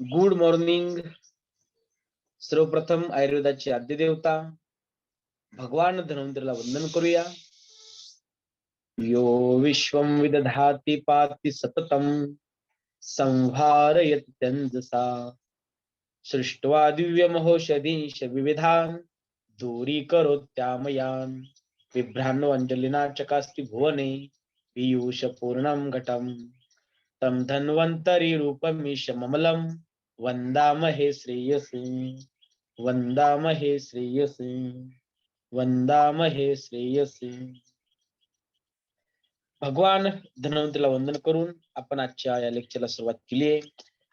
Good morning. सर्वप्रथम आयुर्वेदाचे आद्य देवता भगवान धन्वंतरीला वंदन करूया. यो विश्वं विदधाति पाति सततं संहारयत्यंजसा सृष्ट्वा दिव्यमहोषधीश विविधान् दूरीकरोत्यामयान् बिभ्रान्वञ्जलिना चकास्ति भुवने पीयूष पूर्णं घटम् तं धन्वन्तरि रूपमीशममलं वन्दामहे श्रेयसे वन्दामहे श्रेयसे वंदामहे श्रेयसे. भगवान धन्वंतरीला वंदन करून आपण आजच्या या लेक्चरला सुरुवात केली आहे.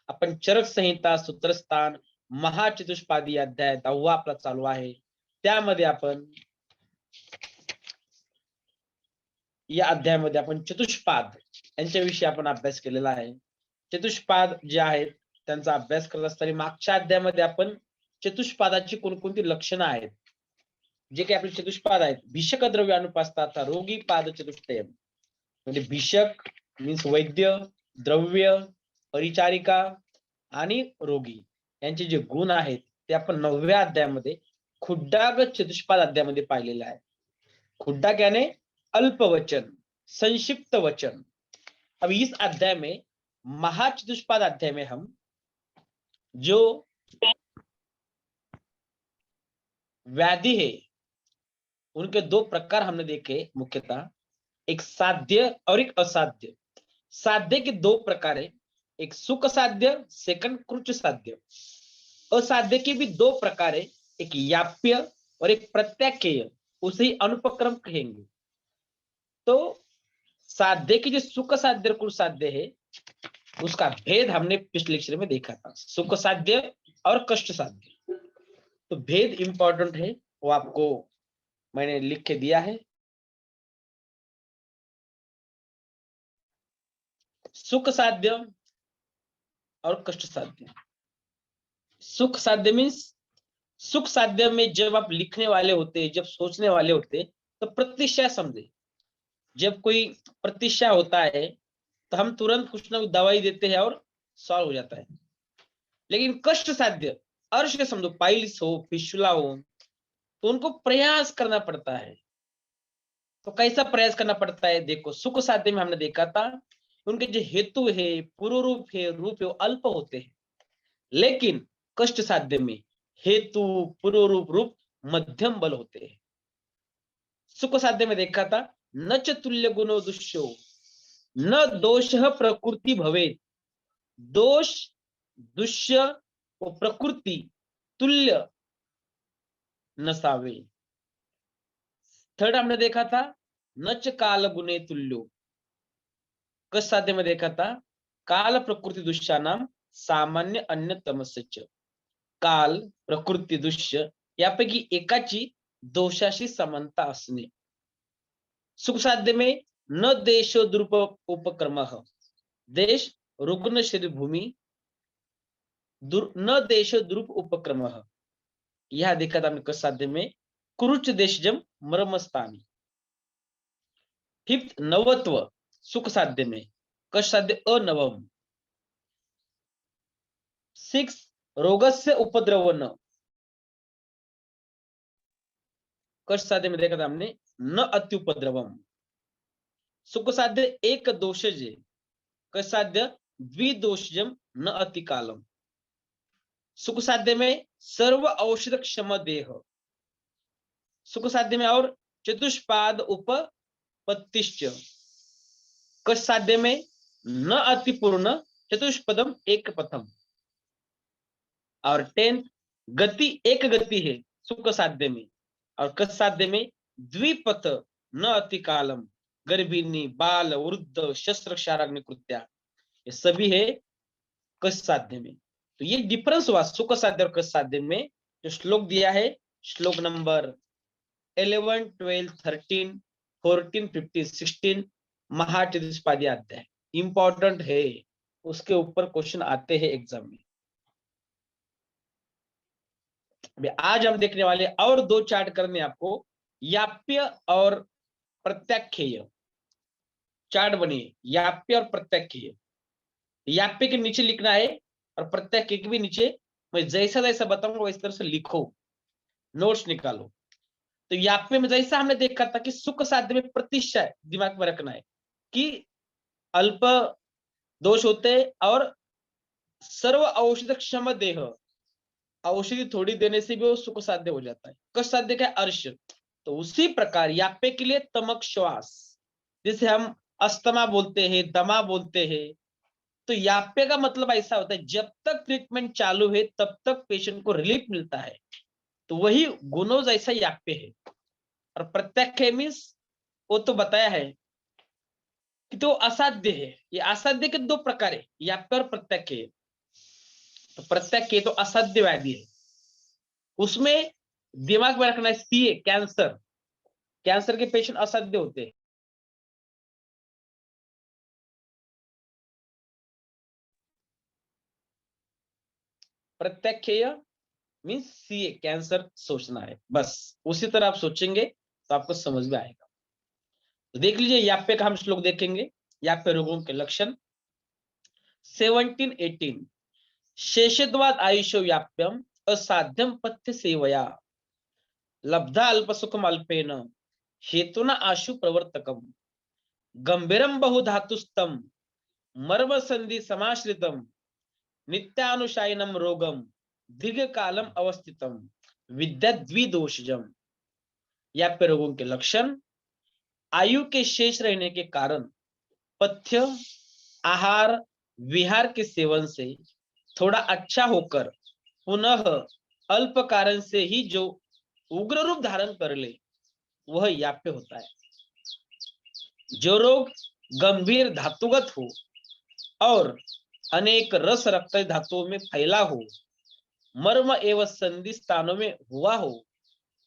आपण चरक संहिता सूत्रस्थान महाचतुष्पादी अध्याय 10वा आपला चालू आहे. त्यामध्ये आपण या अध्यायामध्ये आपण चतुष्पाद यांच्याविषयी आपण अभ्यास केलेला आहे. चतुष्पाद जे आहेत त्यांचा अभ्यास करत असताना मागच्या अध्यायामध्ये आपण चतुष्पादाची कोणकोणती लक्षणं आहेत, जे काही आपले चतुष्पाद आहेत, भिषक द्रव्य अनुपास्ता रोगी पाद चतुष्टयम, म्हणजे भिषक मीन्स वैद्य, द्रव्य, परिचारिका आणि रोगी यांचे जे गुण आहेत ते आपण 9व्या अध्यायामध्ये खुड्डाग चतुष्पाद अध्यायामध्ये पाहिलेले आहे. खुड्डाग यानी अल्पवचन, संक्षिप्त वचन. अब इस अध्याय में महाचतुष्पाद अध्याय में हम जो व्याधि है उनके दो प्रकार हमने देखे मुख्यतः, एक साध्य और एक असाध्य. साध्य के दो प्रकार है, एक सुख साध्य, सेकंड कृच साध्य. असाध्य के भी दो प्रकार है, एक याप्य और एक प्रत्याख्येय, उसे ही अनुपक्रम कहेंगे. तो साध्य की जो सुख साध्य कृच साध्य है उसका भेद हमने पिछले लेक्चर में देखा था, सुख साध्य और कष्ट साध्य. तो भेद इंपॉर्टेंट है, वो आपको मैंने लिख के दिया है. सुख साध्य और कष्ट साध्य. सुख साध्य मीन्स सुख साध्य में जब आप लिखने वाले होते, जब सोचने वाले होते तो प्रतिशय समझे. जब कोई प्रतिशय होता है तो हम तुरंत कुछ ना कुछ दवाई देते हैं और सॉल्व हो जाता है. लेकिन कष्ट साध्य अर्श के समझो, पाइल्स हो, फिस्टुला हो, तो उनको प्रयास करना पड़ता है. तो कैसा प्रयास करना पड़ता है देखो. सुख साध्य में हमने देखा था उनके जो हेतु है, पूर्व रूप है, रूप है, अल्प होते हैं. लेकिन कष्ट साध्य में हेतु, पूर्व रूप मध्यम बल होते हैं. सुख साध्य में देखा था न च तुल्य गुणो दुष्यो न दोष प्रकृति भवेत. दोष, दुष्य और प्रकृति तुल्य नसावे. थर्ड हमने देखा था नच काल गुणे तुल्यो. कष्ट साध्य में देखा था काल प्रकृति दुष्यानाम सामान्य अन्य तमस्य. काल, प्रकृती, दुष्य यापैकी एकाची दोषाशी समानता असणे. सुख साध्य में न देश द्रुप उपक्रम, देश रुग्ण शरीर भूमि, न देश द्रुप उपक्रम. यह देखा था हमने कष्ट साध्य में कुरुच देशजम मर्मस्थानी. फिफ्थ नवत्व सुख साध्य में, कष्ट साध्य अनवम. 6 रोगस्य उपद्रव न, कष्ट साध्य में देखा था हमने न अत्युपद्रवम. सुख साध्य एक दोषजे, कष्ट साध्य द्विदोषजम न अतिकालम. सुख साध्य में सर्व औषध क्षम देह. सुख साध्य में और चतुष्पाद उपपत्तिश्च. कष्ट साध्य में न अतिपूर्ण चतुष्पदम एक पथम. और 10th गति एक गति है सुख साध्य में, और कष्ट साध्य में द्विपथ न अतिकालम. गर्भिणी, बाल, वृद्ध, शस्त्र क्षाराग्नि कृत्या, ये सभी है कष्ट साध्य में. तो ये डिफरेंस हुआ सुख साध्य और कष्ट साध्य में. जो श्लोक दिया है, श्लोक नंबर 11, 12, 13, 14, 15, 16 महाचतुष्पादी अध्याय इंपॉर्टेंट है. उसके ऊपर क्वेश्चन आते हैं एग्जाम में. आज हम देखने वाले और दो चार्ट करने आपको, याप्य और प्रत्याख्येय. चार्ट बनिए याप्य और प्रत्याख्येय. याप्य के नीचे लिखना है और प्रत्येक के भी नीचे मैं जैसा जैसा बताऊंगा वैसे तरह से लिखो, नोट्स निकालो। तो याप्य में जैसा हमने देखा था कि सुख साध्य में प्रतिशय दिमाग में रखना है कि अल्प दोष होते और सर्व औषध क्षम देह, औषधि थोड़ी देने से भी वो सुख साध्य हो जाता है। कष्ट साध्य का अर्श, तो उसी प्रकार याप्य के लिए तमक श्वास, जिसे हम अस्थमा बोलते हैं, दमा बोलते हैं, तो याप्य का मतलब ऐसा होता है जब तक ट्रीटमेंट चालू है तब तक पेशेंट को रिलीफ मिलता है, तो वही गुणों जैसा याप्य है। और प्रत्यक्ष मीन्स वो तो बताया है कि तो असाध्य है। ये असाध्य के दो प्रकार है, याप्य और प्रत्यक्ष है। तो प्रत्यक्ष तो असाध्य व्याधि है, उसमें दिमाग में रखना है सीए कैंसर, कैंसर के पेशेंट असाध्य होते हैं। प्रत्यक्ष मीन्स सीए कैंसर सोचना है, बस उसी तरह आप सोचेंगे तो आपको समझ में आएगा। तो देख लीजिए याप्य का हम श्लोक देखेंगे, याप्य रोगों के लक्षण 17-18। शेषद्वाद आयुषो व्याप्यम असाध्यम पथ्य सेवया, लब्धा अल्प सुखम अल्पेन हेतुना आशु प्रवर्तकम, गंभीरम बहुधातुस्तम मर्म संधि समाश्रितम नित्यानुशायनम रोगम दीर्घ कालम अवस्थितम विद्या द्विदोषजम। याप्य रोगों के लक्षण, आयु के शेष रहने के कारण पथ्य आहार विहार के सेवन से थोड़ा अच्छा होकर पुनः अल्प कारण से ही जो उग्र रूप धारण कर ले वह याप्य होता है। जो रोग गंभीर धातुगत हो और अनेक रस रक्त धातुओं में फैला हो, मर्म एवं संधि स्थानों में हुआ हो,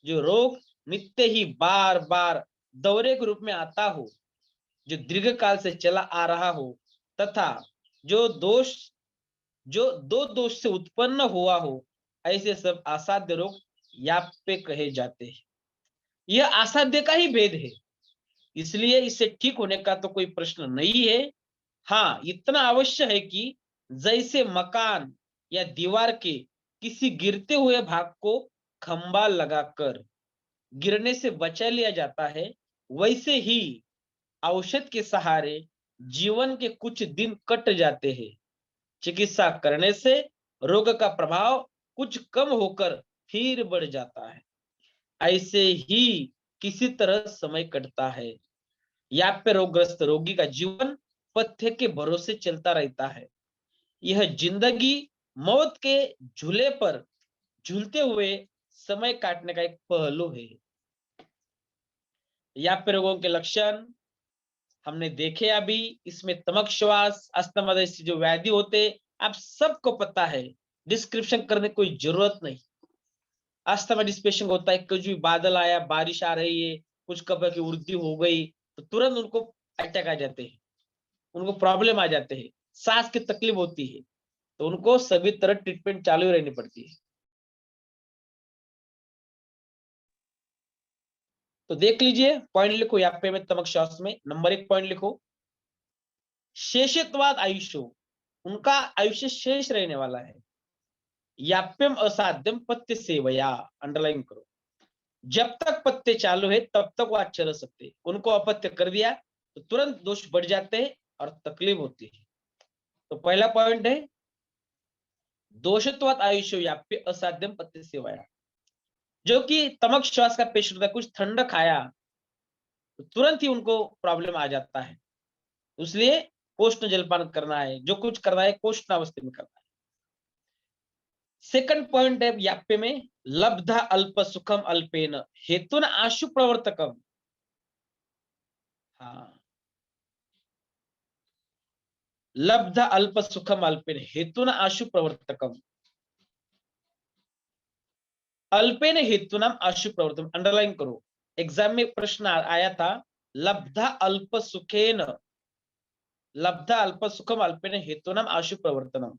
जो रोग नित्य ही बार बार दौरे के रूप में आता हो, जो दीर्घ काल से चला आ रहा हो, तथा जो दो दोष से उत्पन्न हुआ हो, ऐसे सब असाध्य रोग याप्य कहे जाते हैं। यह असाध्य का ही भेद है, इसलिए इससे ठीक होने का तो कोई प्रश्न नहीं है। हाँ, इतना अवश्य है कि जैसे मकान या दीवार के किसी गिरते हुए भाग को खंबा लगाकर गिरने से बचा लिया जाता है, वैसे ही औषध के सहारे जीवन के कुछ दिन कट जाते हैं। चिकित्सा करने से रोग का प्रभाव कुछ कम होकर फिर बढ़ जाता है। ऐसे ही किसी तरह समय कटता है। याप्य रोगग्रस्त रोगी का जीवन पथ्य के भरोसे चलता रहता है। यह जिंदगी मौत के झूले पर झूलते हुए समय काटने का एक पहलू है। याप्य रोगों के लक्षण हमने देखे अभी, इसमें तमक श्वास अस्थमा जैसी जो व्याधि होते आप सबको पता है, डिस्क्रिप्शन करने की कोई जरूरत नहीं। अस्थमा जिस पेशेंट को होता है, कुछ भी बादल आया, बारिश आ रही है, कुछ कब्र की वृद्धि हो गई तो तुरंत उनको अटैक आ जाते हैं, उनको प्रॉब्लम आ जाते हैं, सांस की तकलीफ होती है, तो उनको सभी तरह ट्रीटमेंट चालू रहनी पड़ती है। तो देख लीजिए, पॉइंट लिखो याप्य में तमक श्वास में। नंबर 1 पॉइंट लिखो, शेषत्वाद आयुष्यो, उनका आयुष्य शेष रहने वाला है। याप्यम असाध्यम पथ्य सेवया, अंडरलाइन करो, जब तक पत्ते चालू है तब तक वो अच्छे रह सकते हैं। उनको अपत्य कर दिया तो तुरंत दोष बढ़ जाते हैं और तकलीफ होती है। तो पहला पॉइंट है दोषत्वात आयुष्यो याप्य असाध्यम पथ्य सेवया। जो कि तमक श्वास का पेशेंट होता है, कुछ ठंडा खाया तो तुरंत ही उनको प्रॉब्लम आ जाता है, इसलिए कोष्ण जलपान करना है, जो कुछ करना है कोष्ण अवस्था में करना है। सेकंड पॉइंट है याप्य में, लब्धा अल्प सुखम अल्पेन हेतुन आशु प्रवर्तकम। हाँ, लब्धा अल्प सुखम अल्पेन हेतुन आशु प्रवर्तकम, अल्पेन हेतुनाम आशु प्रवर्तकम, अंडरलाइन करो। एग्जाम में प्रश्न आया था, लब्धा अल्प सुखेन, लब्धा अल्प सुखम अल्पेन हेतुनाम आशु प्रवर्तनम।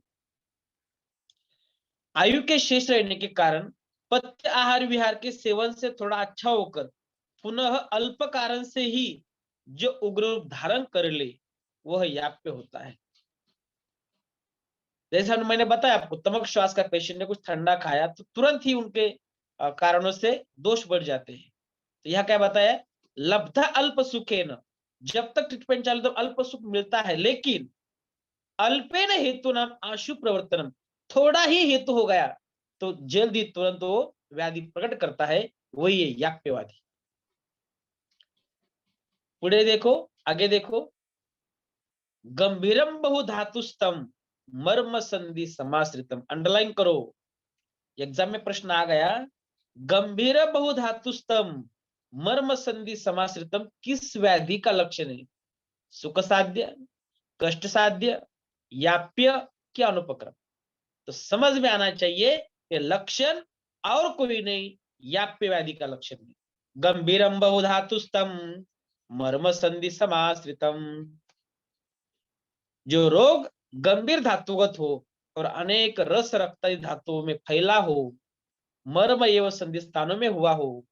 आयु के शेष रहने के कारण पथ्य आहार विहार के सेवन से थोड़ा अच्छा होकर पुनः अल्प कारण से ही जो उग्र रूप धारण कर ले वह याप्य होता है। जैसे मैंने बताया आपको, तमक श्वास का पेशेंट ने कुछ ठंडा खाया तो तुरंत ही उनके कारणों से दोष बढ़ जाते हैं। तो यह क्या बताया, लब्धा अल्प सुखे न, जब तक ट्रीटमेंट चालू तो अल्प सुख मिलता है, लेकिन अल्पेन हेतु नाम आशु प्रवर्तनम, थोड़ा ही हेतु हो गया तो जल्दी तुरंत वो व्याधि प्रकट करता है, वही है याप्यवादी। पुढे देखो, आगे देखो, गंभीरम बहुधातुस्तम मर्म संधि समाश्रितम, अंडरलाइन करो, एग्जाम में प्रश्न आ गया, गंभीर बहुधातुस्तम मर्म संधि समाश्रितम किस व्याधि का लक्षण है, सुख साध्य, कष्ट साध्य, याप्य, क्या अनुपक्रम। तो समझ में आना चाहिए कि लक्षण और कोई नहीं, याप्य व्याधि का लक्षण है। गंभीरम बहुधातुस्तम मर्म संधि समाश्रितम, जो रोग गंभीर धातुगत हो और अनेक रस रक्त धातुओं में फैला हो, मर्म एवं संधि स्थानों में हुआ हो,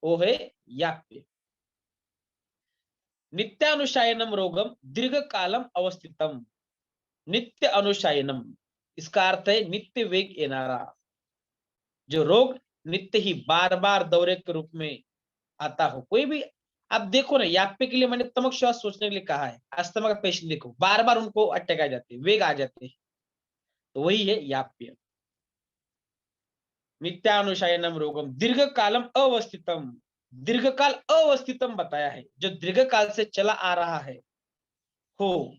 वो है याप्य। नित्यानुशायनम रोगम दीर्घ कालम अवस्थितम, नित्य अनुशायनम, इसका अर्थ है नित्य वेग येनारा, जो रोग नित्य ही बार बार दौरे के रूप में आता हो। कोई भी आप देखो ना, याप्य के लिए मैंने तमक श्वास सोचने के लिए कहा है, अस्थमा का पेशेंट देखो बार बार उनको अटैक आ जाते हैं, वेग आ जाते हैं, तो वही है याप्य। नित्यानुशायनम रोगम दीर्घ कालम अवस्थितम, दीर्घकाल अवस्थितम बताया है, जो दीर्घ काल से चला आ रहा है हो,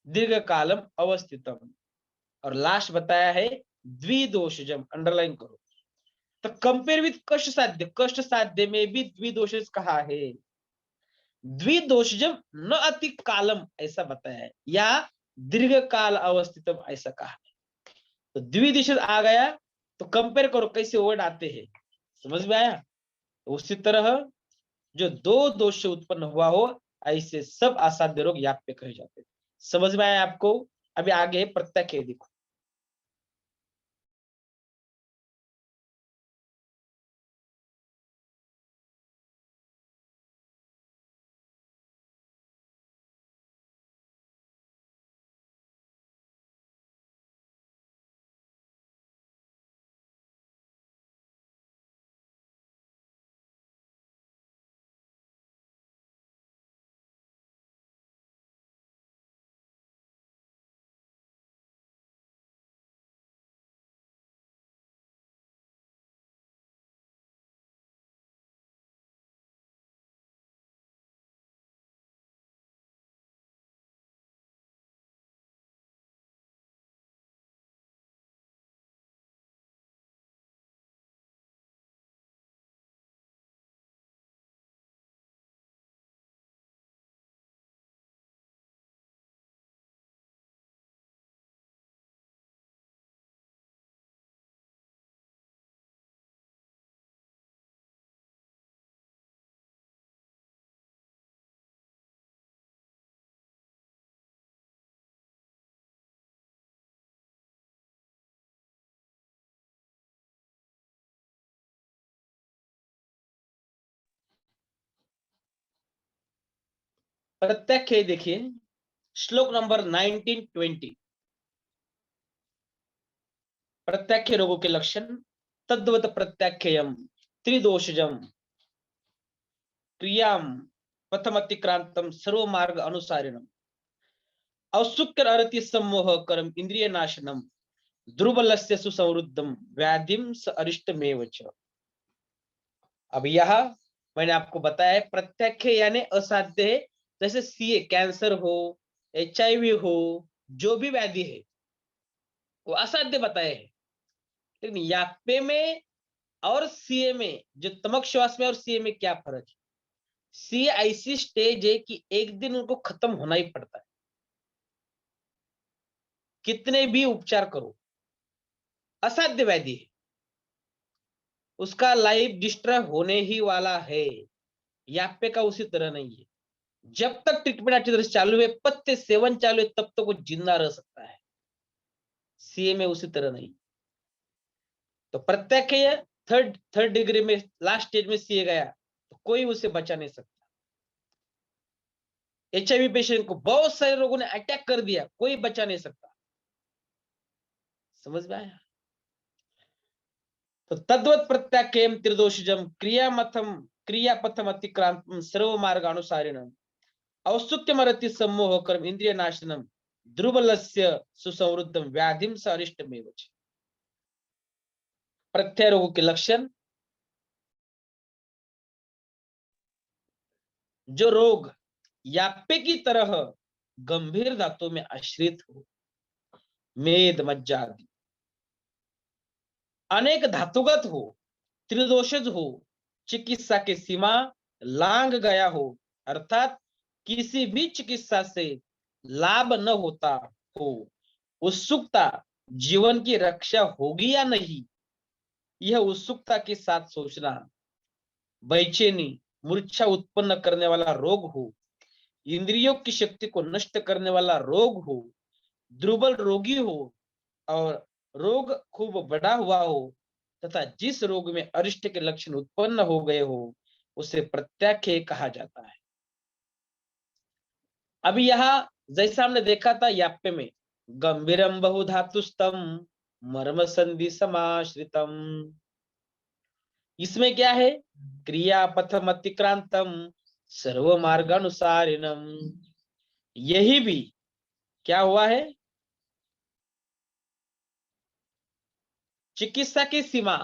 दीर्घ कालम अवस्थितम। और लास्ट बताया है द्विदोषजम, अंडरलाइन करो। तो कंपेयर विथ कष्ट साध्य, कष्ट साध्य में भी द्विदोषज कहा है, द्विदोषजम न अति कालम ऐसा बताया है, या दीर्घ काल अवस्थितम ऐसा कहा है। तो द्विदोषज आ गया तो कंपेयर करो कैसे वर्ड आते हैं, समझ में आया। तो उसी तरह जो दो दोष से उत्पन्न हुआ हो, ऐसे सब असाध्य रोग याप्य कहे जाते हैं। समझ में आया आपको। अभी आगे प्रत्याख्यान देखो। प्रत्याख्यान देखिए, श्लोक नंबर 19-20। प्रत्याख्य रोगों के लक्षण, तद्वत प्रत्याख्यम त्रिदोषजम क्रियाम प्रथम अतिक्रांतम सर्व मार्ग अनुसारिणम औत्सुक्य अरति सम्मोह करम इंद्रिय नाशनम दुर्बलस्य सुसंवृद्धम व्याधिम स अरिष्टमेव च। अब यह मैंने आपको बताया है, प्रत्याख्य यानी असाध्य है। जैसे सीए कैंसर हो, एचआईवी हो, जो भी व्याधि है वो असाध्य बताए है। लेकिन याप्य में और सीए में, जो तमक श्वास में और सीए में क्या फर्क है, सीए ऐसी स्टेज है कि एक दिन उनको खत्म होना ही पड़ता है, कितने भी उपचार करो, असाध्य व्याधि है, उसका लाइफ डिस्ट्रॉय होने ही वाला है। याप्य का उसी तरह नहीं है, जब तक ट्रीटमेंट अच्छी तरह से चालू है, पत्ते सेवन चालू है, तब तक वो जिंदा रह सकता है। सीए में उसी तरह नहीं। तो प्रत्याख्य थर्ड थर्ड डिग्री में लास्ट स्टेज में सीए गया तो कोई उसे बचा नहीं सकता। एचआईवी पेशेंट को बहुत सारे लोगों ने अटैक कर दिया, कोई बचा नहीं सकता। समझ में आया? तो तद्वत प्रत्याख्यम त्रिदोषजम क्रियापथम अतिक्रांतम सर्व मार्गानुसारिणम औत्सुक्यमरति सम्मोह कर्म इंद्रिय नाशनम दुर्बलस्य सुसंवृद्धम व्याधिम स अरिष्टमेव च। प्रत्यय रोग के लक्षण, जो रोग याप्य की तरह गंभीर धातु में आश्रित हो, मेद मज्जा आदि, अनेक धातुगत हो, त्रिदोषज हो, चिकित्सा की सीमा लांग गया हो, अर्थात किसी भी चिकित्सा से लाभ न होता हो, उत्सुकता जीवन की रक्षा होगी या नहीं, यह उत्सुकता के साथ सोचना, बेचैनी मूर्छा उत्पन्न करने वाला रोग हो, इंद्रियों की शक्ति को नष्ट करने वाला रोग हो, दुर्बल रोगी हो और रोग खूब बड़ा हुआ हो तथा जिस रोग में अरिष्ट के लक्षण उत्पन्न हो गए हो, उसे प्रत्याख्य कहा जाता है। अभी यहां जैसा हमने देखा था याप्य में, गंभीरम बहुधातुस्तम मर्म संधि समाश्रितम, इसमें क्या है, क्रियापथम अतिक्रांतम सर्व मार्गानुसारिणम, यही भी क्या हुआ है, चिकित्सा की सीमा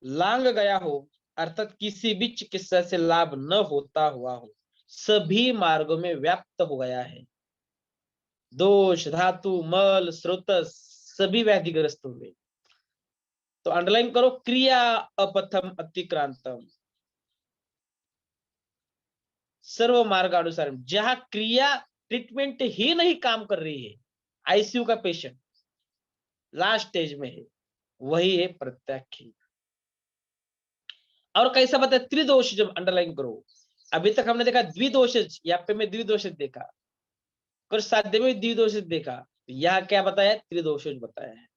लांग गया हो, अर्थात किसी भी चिकित्सा से लाभ न होता हुआ हो, सभी मार्गों में व्याप्त हो गया है, दोष धातु मल स्रोत सभी व्याधिग्रस्त हुए। तो अंडरलाइन करो, क्रिया अपथम अतिक्रांतम सर्व मार्गानुसार, जहां क्रिया ट्रीटमेंट ही नहीं काम कर रही है, आईसीयू का पेशेंट लास्ट स्टेज में है, वही है प्रत्याख्य। और कैसा बताया, त्रिदोष, जब अंडरलाइन करो, अभी तक हमने देखा द्विदोषज, यहाँ पे मैं द्विदोषज देखा, कुछ साध्य में द्विदोषज देखा, यहाँ क्या बताया, त्रिदोषज बताया है।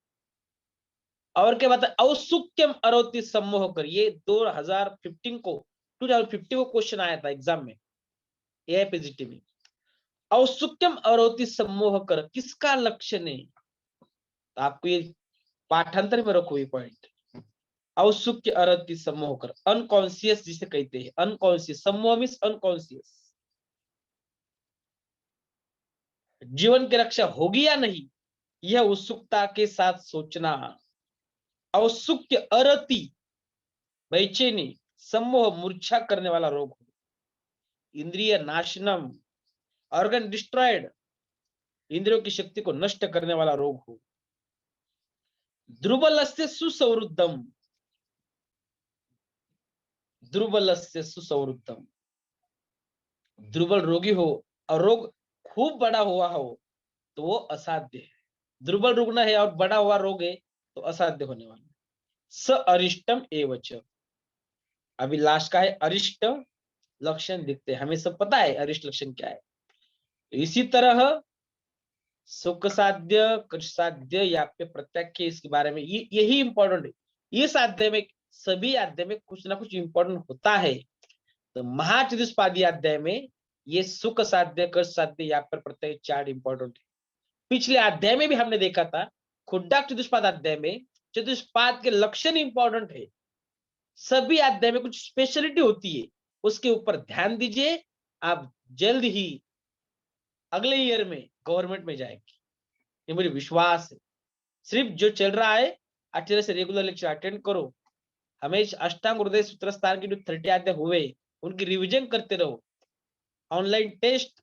और क्या बताया, औत्सुक्यम अरोति सम्मोह कर, ये 2015 को क्वेश्चन आया था एग्जाम में, एआईपीजीटी में। औत्सुक्यम अरोति सम्मोह कर किसका लक्षण है, तो आपको ये पाठांतर में रखो ये पॉइंट, औत्सुक्य अरति सम्मोह कर, अनकॉन्शियस जिसे कहते हैं, अनकॉन्शियस, सम्मोह मीन्स अनकॉन्शियस, जीवन की रक्षा होगी या नहीं, यह उत्सुकता के साथ सोचना, औत्सुक्य अरति बेचैनी, सम्मोह मूर्छा करने वाला रोग हो, इंद्रिय नाशनम ऑर्गन डिस्ट्रॉयड, इंद्रियों की शक्ति को नष्ट करने वाला रोग हो, दुर्बलस्य सुसंवृद्धम, दुर्बलस्य सुसंवृद्धम, दुर्बल रोगी हो और रोग खूब बड़ा हुआ हो तो वो असाध्य है, दुर्बल रुग्ण है और बड़ा हुआ रोग है तो असाध्य होने वाला। स अरिष्टम एवच, अभी लास्ट का है अरिष्ट लक्षण दिखते हैं, हमें सब पता है अरिष्ट लक्षण क्या है। इसी तरह सुख साध्य कृष साध्य या पे प्रत्याख्य, इसके बारे में यही इंपॉर्टेंट है, इस अध्याय में, सभी अध्याय में कुछ ना कुछ इंपॉर्टेंट होता है। तो महाचतुष्पादी अध्याय में ये सुख साध्य कृष साध्य या पर प्रत्यय चार इंपॉर्टेंट है। पिछले अध्याय में भी हमने देखा था, खुड्डा चतुष्पाद अध्याय में चतुष्पाद के लक्षण इंपॉर्टेंट है, सभी अध्याय में कुछ स्पेशलिटी होती है, उसके ऊपर ध्यान दीजिए, आप जल्द ही अगले ईयर में गवर्नमेंट में जाएंगे, ये मुझे विश्वास है। सिर्फ जो चल रहा है अच्छे से रेगुलर लेक्चर अटेंड करो, हमेशा अष्टांग हृदय सूत्र स्थान के जो 30 अध्याय हुए उनकी रिवीजन करते रहो, ऑनलाइन टेस्ट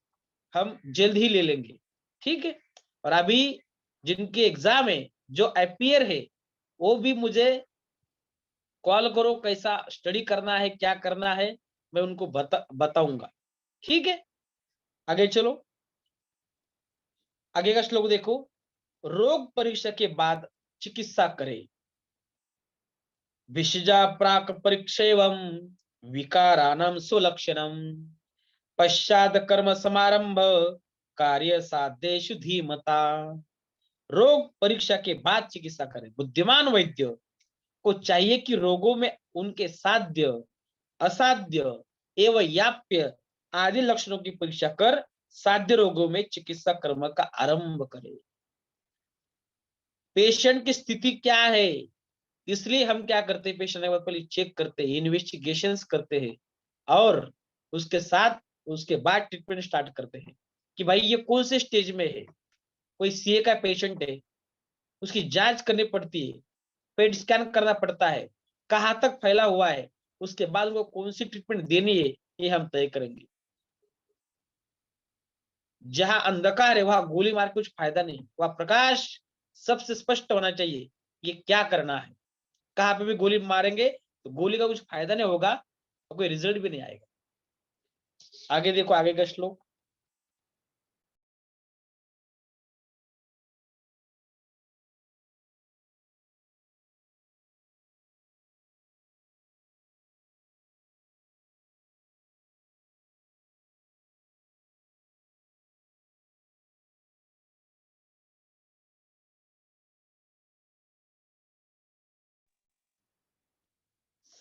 हम जल्द ही ले लेंगे, ठीक है। और अभी जिनके एग्जाम है, जो अपियर है, वो भी मुझे कॉल करो, कैसा स्टडी करना है, क्या करना है, मैं उनको बताऊंगा, ठीक है। आगे चलो, आगे का श्लोक देखो, रोग परीक्षा के बाद चिकित्सा करे, विषजा प्राक परीक्षेवम विकारानम सुलक्षणम पश्चात कर्म समारंभ कार्य साध्येषु धीमता, रोग परीक्षा के बाद चिकित्सा करें। बुद्धिमान वैद्य को चाहिए कि रोगों में उनके साध्य असाध्य एवं याप्य आदि लक्षणों की परीक्षा कर साध्य रोगों में चिकित्सा कर्म का आरंभ करे। पेशेंट की स्थिति क्या है, इसलिए हम क्या करते हैं, पेशेंट के पहले चेक करते हैं, इन्वेस्टिगेशंस करते हैं और उसके बाद ट्रीटमेंट स्टार्ट करते हैं कि भाई ये कौन से स्टेज में है। कोई सीए का पेशेंट है, उसकी जांच करनी पड़ती है, पेट स्कैन करना पड़ता है, कहाँ तक फैला हुआ है, उसके बाद वो कौन सी ट्रीटमेंट देनी है ये हम तय करेंगे। जहां अंधकार है वहां गोली मार के कुछ फायदा नहीं, वहां प्रकाश सबसे स्पष्ट होना चाहिए ये क्या करना है। कहाँ पे भी गोली मारेंगे तो गोली का कुछ फायदा नहीं होगा और कोई रिजल्ट भी नहीं आएगा। आगे देखो, आगे का श्लोक।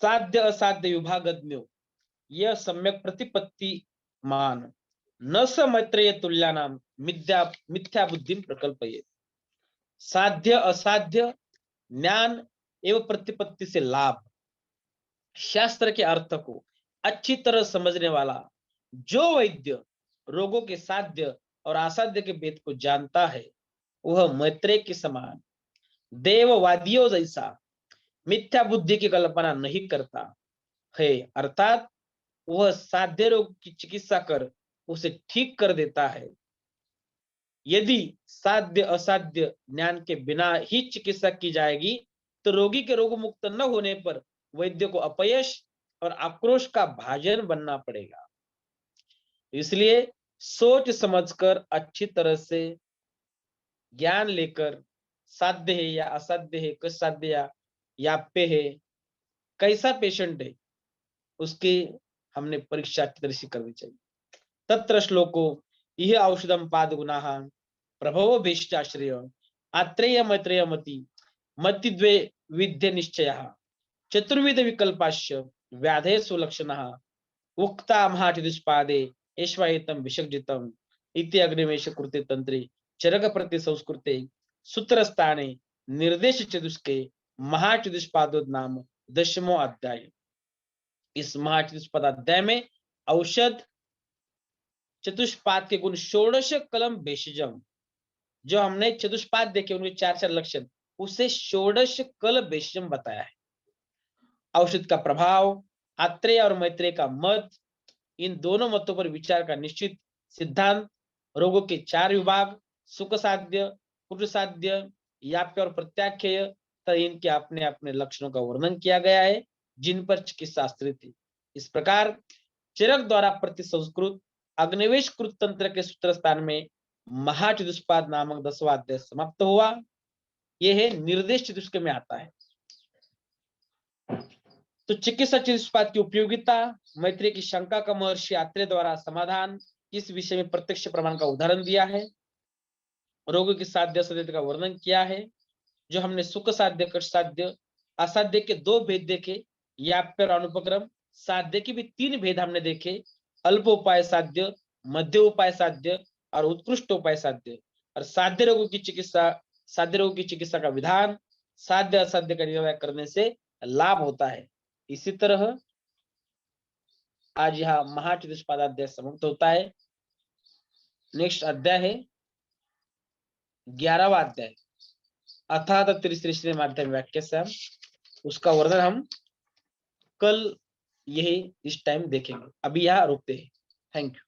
साध्य असाध्य विभागज्ञो यह सम्यक प्रतिपत्ति मान न स मैत्रेय तुल्यानाम मिथ्या मिथ्या बुद्धि प्रकल्पये। साध्य असाध्य, ज्ञान एवं प्रतिपत्ति से लाभ, शास्त्र के अर्थ को अच्छी तरह समझने वाला जो वैद्य रोगों के साध्य और असाध्य के भेद को जानता है, वह मैत्रेय के समान देववादियों जैसा मिथ्या बुद्धि की कल्पना नहीं करता है, अर्थात वह साध्य रोग की चिकित्सा कर उसे ठीक कर देता है। यदि साध्य असाध्य ज्ञान के बिना ही चिकित्सा की जाएगी तो रोगी के रोग मुक्त न होने पर वैद्य को अपयश और आक्रोश का भाजन बनना पड़ेगा। इसलिए सोच समझकर अच्छी तरह से ज्ञान लेकर साध्य है या असाध्य है, कुछ साध्य या याप्य है, कैसा पेशेंट है, उसकी हमने परीक्षा अच्छी तरह से करनी चाहिए। तत्र श्लोको यह औषधम पाद गुणाः प्रभवो भीष्टाश्रय आत्रेय मैत्रेय मति मति द्वे विद्य निश्चयः चतुर्विध विकल्पाश्च व्याधेषु लक्षणः उक्ता महाटि दुष्पादे एष्वाहितम विसर्जितम इति अग्निवेश कृते तंत्रे चरक प्रति संस्कृते सूत्र स्थाने निर्देश चतुष्के महाटि दुष्पादो नाम 10वां अध्याय। इस महाटि दुष्पाद अध्याय में औषध चतुष्पाद के गुण षोडश कलम भेषजम, जो हमने चतुष्पाद देखे उनके चार चार लक्षण, उसे षोडश कल भेषजम बताया है। औषध का प्रभाव, आत्रेय और मैत्रेय का मत, इन दोनों मतों पर विचार का निश्चित सिद्धांत, रोगों के चार विभाग, सुख साध्य, कुट साध्य, याप्य और प्रत्याख्य, तथा इनके अपने अपने लक्षणों का वर्णन किया गया है जिन पर चिकित्सा आश्रित थी। इस प्रकार चरक द्वारा प्रति संस्कृत अग्निवेश कृत तंत्र के सूत्र स्थान में महाचतुष्पाद नामक 10वां अध्याय समाप्त हुआ। यह है निर्देश चतुष्क में आता है। तो चिकित्सा चतुष्पाद की उपयोगिता, मैत्रेय की शंका का महर्षि आत्रेय द्वारा समाधान, इस विषय में प्रत्यक्ष प्रमाण का उदाहरण दिया है। रोगों की साध्य असाध्य का वर्णन किया है, जो हमने सुख साध्य, कष्ट साध्य, असाध्य के 2 भेद देखे, याप्य और अनुपक्रम। साध्य के भी 3 भेद हमने देखे, अल्प उपाय साध्य, मध्य उपाय साध्य और उत्कृष्ट उपाय साध्य। और साध्य रोगों की चिकित्सा, साध्य रोगों की चिकित्सा का विधान, साध्य असाध्य का निर्णय करने से लाभ होता है। इसी तरह आज यहाँ महाचतुष्पाद अध्याय समाप्त होता है। नेक्स्ट अध्याय है 11वां अध्याय, अर्थात त्रिश्री माध्यम व्याख्या, उसका वर्णन हम कल यही इस टाइम देखेंगे। अभी यहाँ रुकते हैं। Thank you.